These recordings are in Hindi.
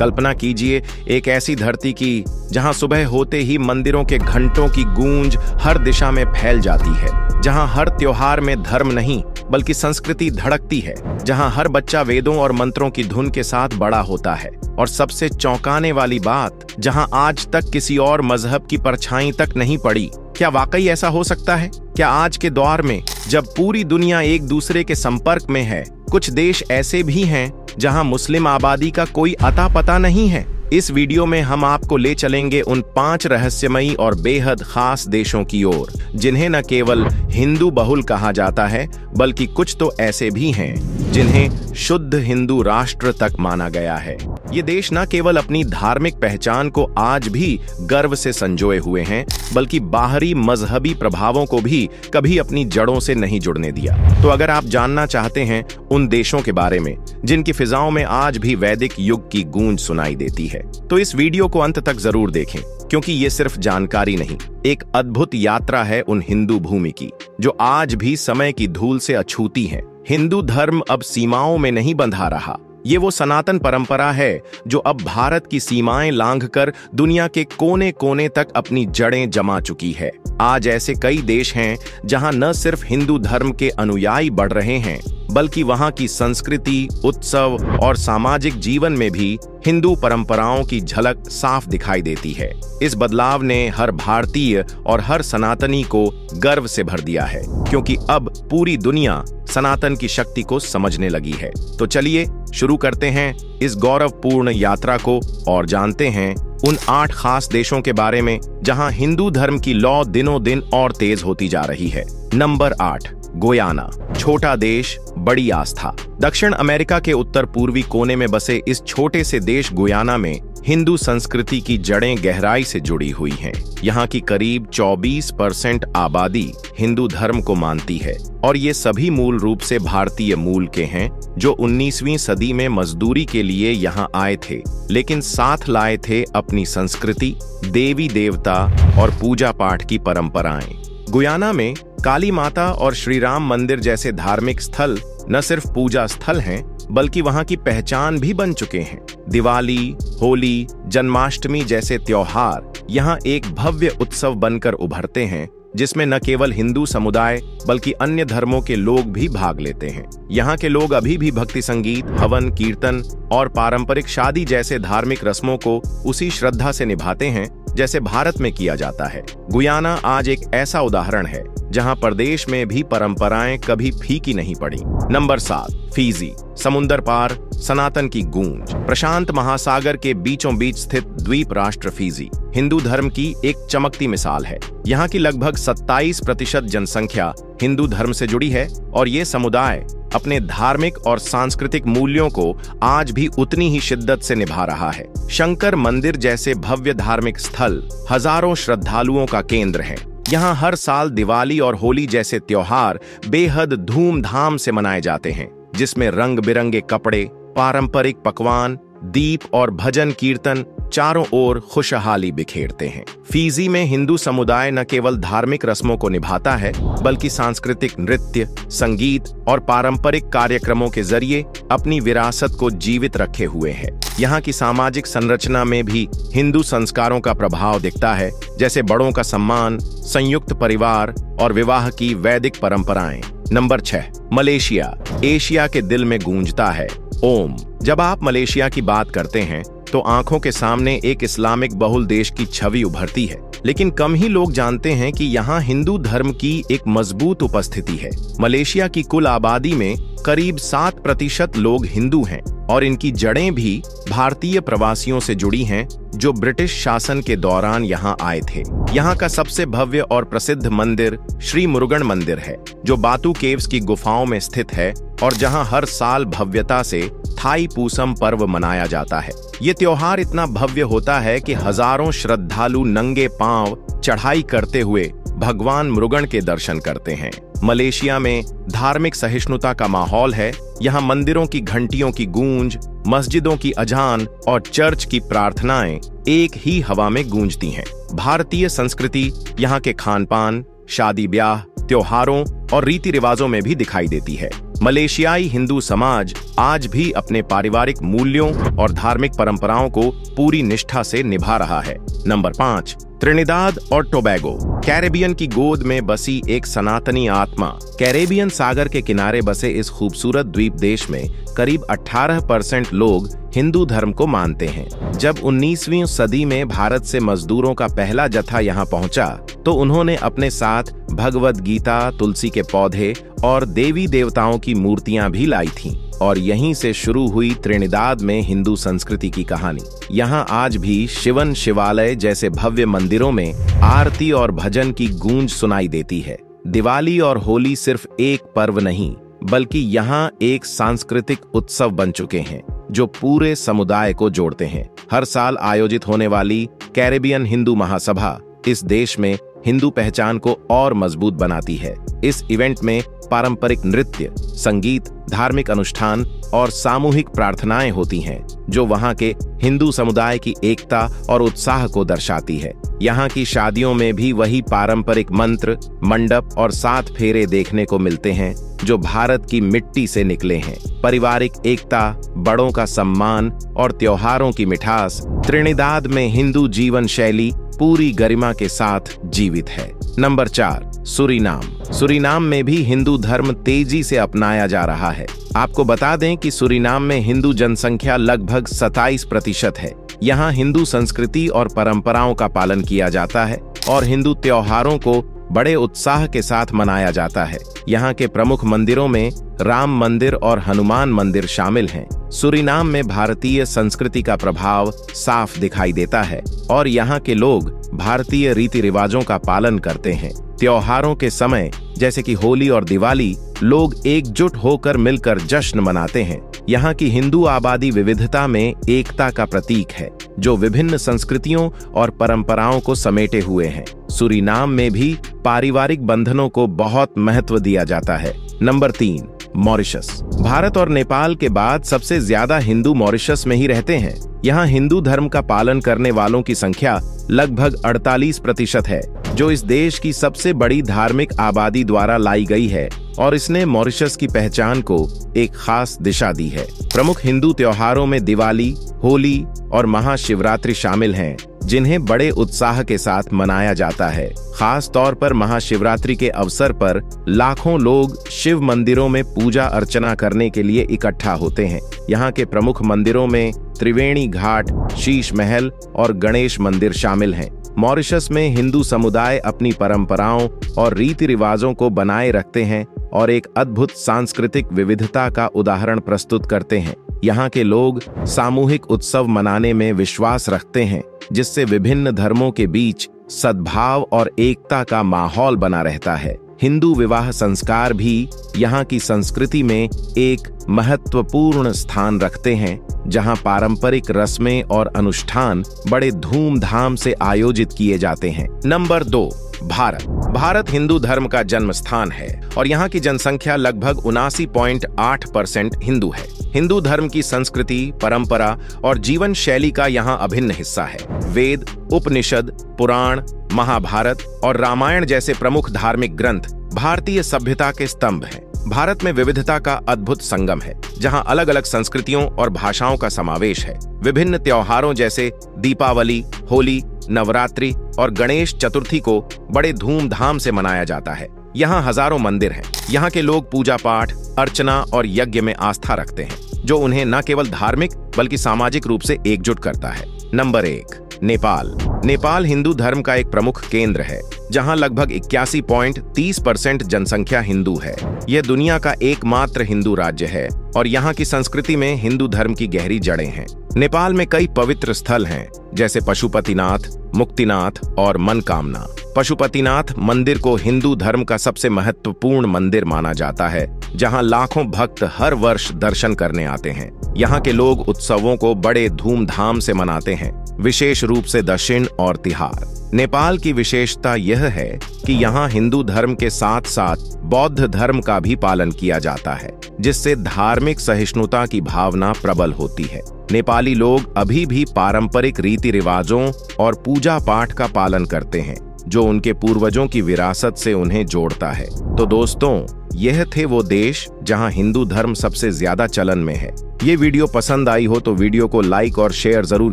कल्पना कीजिए एक ऐसी धरती की जहां सुबह होते ही मंदिरों के घंटों की गूंज हर दिशा में फैल जाती है, जहां हर त्योहार में धर्म नहीं बल्कि संस्कृति धड़कती है, जहां हर बच्चा वेदों और मंत्रों की धुन के साथ बड़ा होता है, और सबसे चौंकाने वाली बात, जहां आज तक किसी और मजहब की परछाई तक नहीं पड़ी। क्या वाकई ऐसा हो सकता है? क्या आज के दौर में जब पूरी दुनिया एक दूसरे के संपर्क में है, कुछ देश ऐसे भी हैं जहां मुस्लिम आबादी का कोई अता पता नहीं है? इस वीडियो में हम आपको ले चलेंगे उन 5 रहस्यमयी और बेहद खास देशों की ओर, जिन्हें न केवल हिंदू बहुल कहा जाता है बल्कि कुछ तो ऐसे भी हैं जिन्हें शुद्ध हिंदू राष्ट्र तक माना गया है। ये देश न केवल अपनी धार्मिक पहचान को आज भी गर्व से संजोए हुए हैं बल्कि बाहरी मजहबी प्रभावों को भी कभी अपनी जड़ों से नहीं जुड़ने दिया। तो अगर आप जानना चाहते हैं उन देशों के बारे में जिनकी फिजाओं में आज भी वैदिक युग की गूंज सुनाई देती है, तो इस वीडियो को अंत तक जरूर देखें, क्योंकि ये सिर्फ जानकारी नहीं, एक अद्भुत यात्रा है उन हिंदू भूमि की जो आज भी समय की धूल से अछूती है। हिंदू धर्म अब सीमाओं में नहीं बंधा रहा। ये वो सनातन परंपरा है जो अब भारत की सीमाएं लांघकर दुनिया के कोने कोने तक अपनी जड़ें जमा चुकी है। आज ऐसे कई देश हैं जहां न सिर्फ हिंदू धर्म के अनुयायी बढ़ रहे हैं बल्कि वहां की संस्कृति, उत्सव और सामाजिक जीवन में भी हिंदू परंपराओं की झलक साफ दिखाई देती है। इस बदलाव ने हर भारतीय और हर सनातनी को गर्व से भर दिया है, क्योंकि अब पूरी दुनिया सनातन की शक्ति को समझने लगी है। तो चलिए शुरू करते हैं इस गौरवपूर्ण यात्रा को और जानते हैं उन 8 खास देशों के बारे में जहां हिंदू धर्म की लौ दिनों दिन और तेज होती जा रही है। Number 8, Guyana. छोटा देश, बड़ी आस्था। दक्षिण अमेरिका के उत्तर पूर्वी कोने में बसे इस छोटे से देश गुयाना में हिंदू संस्कृति की जड़ें गहराई से जुड़ी हुई हैं। यहाँ की करीब 24% आबादी हिंदू धर्म को मानती है और ये सभी मूल रूप से भारतीय मूल के हैं जो 19वीं सदी में मजदूरी के लिए यहाँ आए थे, लेकिन साथ लाए थे अपनी संस्कृति, देवी देवता और पूजा पाठ की परंपराएं। गुयाना में काली माता और श्री राम मंदिर जैसे धार्मिक स्थल न सिर्फ पूजा स्थल हैं बल्कि वहां की पहचान भी बन चुके हैं। दिवाली, होली, जन्माष्टमी जैसे त्योहार यहां एक भव्य उत्सव बनकर उभरते हैं जिसमें न केवल हिंदू समुदाय बल्कि अन्य धर्मों के लोग भी भाग लेते हैं। यहाँ के लोग अभी भी भक्ति संगीत, हवन, कीर्तन और पारंपरिक शादी जैसे धार्मिक रस्मों को उसी श्रद्धा से निभाते हैं जैसे भारत में किया जाता है। गुयाना आज एक ऐसा उदाहरण है जहां प्रदेश में भी परंपराएं कभी फीकी नहीं पड़ी। Number 7, Fiji. समुंदर पार, सनातन की गूंज। प्रशांत महासागर के बीचों बीच स्थित द्वीप राष्ट्र फिजी हिंदू धर्म की एक चमकती मिसाल है। यहाँ की लगभग 27% जनसंख्या हिंदू धर्म से जुड़ी है और ये समुदाय अपने धार्मिक और सांस्कृतिक मूल्यों को आज भी उतनी ही शिद्दत से निभा रहा है। शंकर मंदिर जैसे भव्य धार्मिक स्थल हजारों श्रद्धालुओं का केंद्र हैं। यहाँ हर साल दिवाली और होली जैसे त्योहार बेहद धूमधाम से मनाए जाते हैं, जिसमें रंग बिरंगे कपड़े, पारंपरिक पकवान, दीप और भजन कीर्तन चारों ओर खुशहाली बिखेरते हैं। फिजी में हिंदू समुदाय न केवल धार्मिक रस्मों को निभाता है बल्कि सांस्कृतिक नृत्य, संगीत और पारंपरिक कार्यक्रमों के जरिए अपनी विरासत को जीवित रखे हुए है। यहाँ की सामाजिक संरचना में भी हिंदू संस्कारों का प्रभाव दिखता है, जैसे बड़ों का सम्मान, संयुक्त परिवार और विवाह की वैदिक परंपराएं। Number 6, Malaysia. एशिया के दिल में गूंजता है ओम। जब आप मलेशिया की बात करते हैं तो आंखों के सामने एक इस्लामिक बहुल देश की छवि उभरती है, लेकिन कम ही लोग जानते हैं कि यहाँ हिंदू धर्म की एक मजबूत उपस्थिति है। मलेशिया की कुल आबादी में करीब 7% लोग हिंदू हैं और इनकी जड़ें भी भारतीय प्रवासियों से जुड़ी हैं जो ब्रिटिश शासन के दौरान यहाँ आए थे। यहाँ का सबसे भव्य और प्रसिद्ध मंदिर श्री मुरुगन मंदिर है, जो बातू केव्स की गुफाओं में स्थित है और जहाँ हर साल भव्यता से थाई पूसम पर्व मनाया जाता है। ये त्योहार इतना भव्य होता है कि हजारों श्रद्धालु नंगे पांव चढ़ाई करते हुए भगवान मुरुगन के दर्शन करते हैं। मलेशिया में धार्मिक सहिष्णुता का माहौल है। यहाँ मंदिरों की घंटियों की गूंज, मस्जिदों की अजान और चर्च की प्रार्थनाएं एक ही हवा में गूंजती हैं। भारतीय संस्कृति यहाँ के खान पान, शादी ब्याह, त्योहारों और रीति रिवाजों में भी दिखाई देती है। मलेशियाई हिंदू समाज आज भी अपने पारिवारिक मूल्यों और धार्मिक परंपराओं को पूरी निष्ठा से निभा रहा है। नंबर 5, त्रिनिदाद और टोबैगो। कैरेबियन की गोद में बसी एक सनातनी आत्मा। कैरेबियन सागर के किनारे बसे इस खूबसूरत द्वीप देश में करीब 18% लोग हिंदू धर्म को मानते हैं। जब 19वीं सदी में भारत से मजदूरों का पहला जत्था यहाँ पहुंचा तो उन्होंने अपने साथ भगवद गीता, तुलसी के पौधे और देवी देवताओं की मूर्तियां भी लाई थीं। और यहीं से शुरू हुई त्रिनिदाद में हिंदू संस्कृति की कहानी। यहाँ आज भी शिवन शिवालय जैसे भव्य मंदिरों में आरती और भजन की गूंज सुनाई देती है। दिवाली और होली सिर्फ एक पर्व नहीं बल्कि यहाँ एक सांस्कृतिक उत्सव बन चुके हैं जो पूरे समुदाय को जोड़ते हैं। हर साल आयोजित होने वाली कैरेबियन हिंदू महासभा इस देश में हिंदू पहचान को और मजबूत बनाती है। इस इवेंट में पारंपरिक नृत्य, संगीत, धार्मिक अनुष्ठान और सामूहिक प्रार्थनाएं होती हैं जो वहां के हिंदू समुदाय की एकता और उत्साह को दर्शाती है। यहाँ की शादियों में भी वही पारंपरिक मंत्र, मंडप और 7 फेरे देखने को मिलते हैं जो भारत की मिट्टी से निकले हैं। पारिवारिक एकता, बड़ों का सम्मान और त्योहारों की मिठास त्रिनिदाद में हिंदू जीवन शैली पूरी गरिमा के साथ जीवित है। Number 4, Suriname. सूरीनाम में भी हिंदू धर्म तेजी से अपनाया जा रहा है। आपको बता दें कि सूरीनाम में हिंदू जनसंख्या लगभग 27% है। यहाँ हिंदू संस्कृति और परंपराओं का पालन किया जाता है और हिंदू त्योहारों को बड़े उत्साह के साथ मनाया जाता है। यहाँ के प्रमुख मंदिरों में राम मंदिर और हनुमान मंदिर शामिल हैं। सूरीनाम में भारतीय संस्कृति का प्रभाव साफ दिखाई देता है और यहाँ के लोग भारतीय रीति रिवाजों का पालन करते हैं। त्योहारों के समय जैसे कि होली और दिवाली लोग एकजुट होकर मिलकर जश्न मनाते हैं। यहाँ की हिंदू आबादी विविधता में एकता का प्रतीक है जो विभिन्न संस्कृतियों और परंपराओं को समेटे हुए हैं। सूरीनाम में भी पारिवारिक बंधनों को बहुत महत्व दिया जाता है। Number 3, Mauritius. भारत और नेपाल के बाद सबसे ज्यादा हिंदू मॉरिशस में ही रहते हैं। यहाँ हिंदू धर्म का पालन करने वालों की संख्या लगभग 48% है जो इस देश की सबसे बड़ी धार्मिक आबादी द्वारा लाई गई है और इसने मॉरिशस की पहचान को एक खास दिशा दी है। प्रमुख हिंदू त्योहारों में दिवाली, होली और महाशिवरात्रि शामिल हैं जिन्हें बड़े उत्साह के साथ मनाया जाता है। खास तौर पर महाशिवरात्रि के अवसर पर लाखों लोग शिव मंदिरों में पूजा अर्चना करने के लिए इकट्ठा होते हैं। यहाँ के प्रमुख मंदिरों में त्रिवेणी घाट, शीश महल और गणेश मंदिर शामिल हैं। मॉरिशस में हिंदू समुदाय अपनी परंपराओं और रीति रिवाजों को बनाए रखते हैं और एक अद्भुत सांस्कृतिक विविधता का उदाहरण प्रस्तुत करते हैं। यहाँ के लोग सामूहिक उत्सव मनाने में विश्वास रखते हैं जिससे विभिन्न धर्मों के बीच सद्भाव और एकता का माहौल बना रहता है। हिंदू विवाह संस्कार भी यहाँ की संस्कृति में एक महत्वपूर्ण स्थान रखते हैं जहाँ पारंपरिक रस्में और अनुष्ठान बड़े धूमधाम से आयोजित किए जाते हैं। नंबर 2, भारत। भारत हिंदू धर्म का जन्म स्थान है और यहाँ की जनसंख्या लगभग 79.8% हिंदू है। हिंदू धर्म की संस्कृति, परंपरा और जीवन शैली का यहाँ अभिन्न हिस्सा है। वेद, उपनिषद, पुराण, महाभारत और रामायण जैसे प्रमुख धार्मिक ग्रंथ भारतीय सभ्यता के स्तंभ हैं। भारत में विविधता का अद्भुत संगम है जहां अलग अलग संस्कृतियों और भाषाओं का समावेश है। विभिन्न त्योहारों जैसे दीपावली, होली, नवरात्रि और गणेश चतुर्थी को बड़े धूमधाम से मनाया जाता है। यहाँ हजारों मंदिर हैं। यहाँ के लोग पूजा पाठ, अर्चना और यज्ञ में आस्था रखते हैं जो उन्हें न केवल धार्मिक बल्कि सामाजिक रूप से एकजुट करता है। नंबर 1, नेपाल। नेपाल हिंदू धर्म का एक प्रमुख केंद्र है जहां लगभग 81.30% जनसंख्या हिंदू है। यह दुनिया का एकमात्र हिंदू राज्य है और यहाँ की संस्कृति में हिंदू धर्म की गहरी जड़ें हैं। नेपाल में कई पवित्र स्थल हैं जैसे पशुपतिनाथ, मुक्तिनाथ और मनकामना। पशुपतिनाथ मंदिर को हिंदू धर्म का सबसे महत्वपूर्ण मंदिर माना जाता है जहां लाखों भक्त हर वर्ष दर्शन करने आते हैं। यहाँ के लोग उत्सवों को बड़े धूमधाम से मनाते हैं, विशेष रूप से दशैन और तिहार। नेपाल की विशेषता यह है कि यहाँ हिंदू धर्म के साथ साथ बौद्ध धर्म का भी पालन किया जाता है जिससे धार्मिक सहिष्णुता की भावना प्रबल होती है। नेपाली लोग अभी भी पारंपरिक रीति रिवाजों और पूजा पाठ का पालन करते हैं जो उनके पूर्वजों की विरासत से उन्हें जोड़ता है। तो दोस्तों, यह थे वो देश जहां हिंदू धर्म सबसे ज्यादा चलन में है। ये वीडियो पसंद आई हो तो वीडियो को लाइक और शेयर जरूर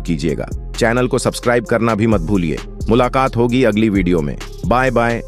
कीजिएगा। चैनल को सब्सक्राइब करना भी मत भूलिए। मुलाकात होगी अगली वीडियो में। Bye bye.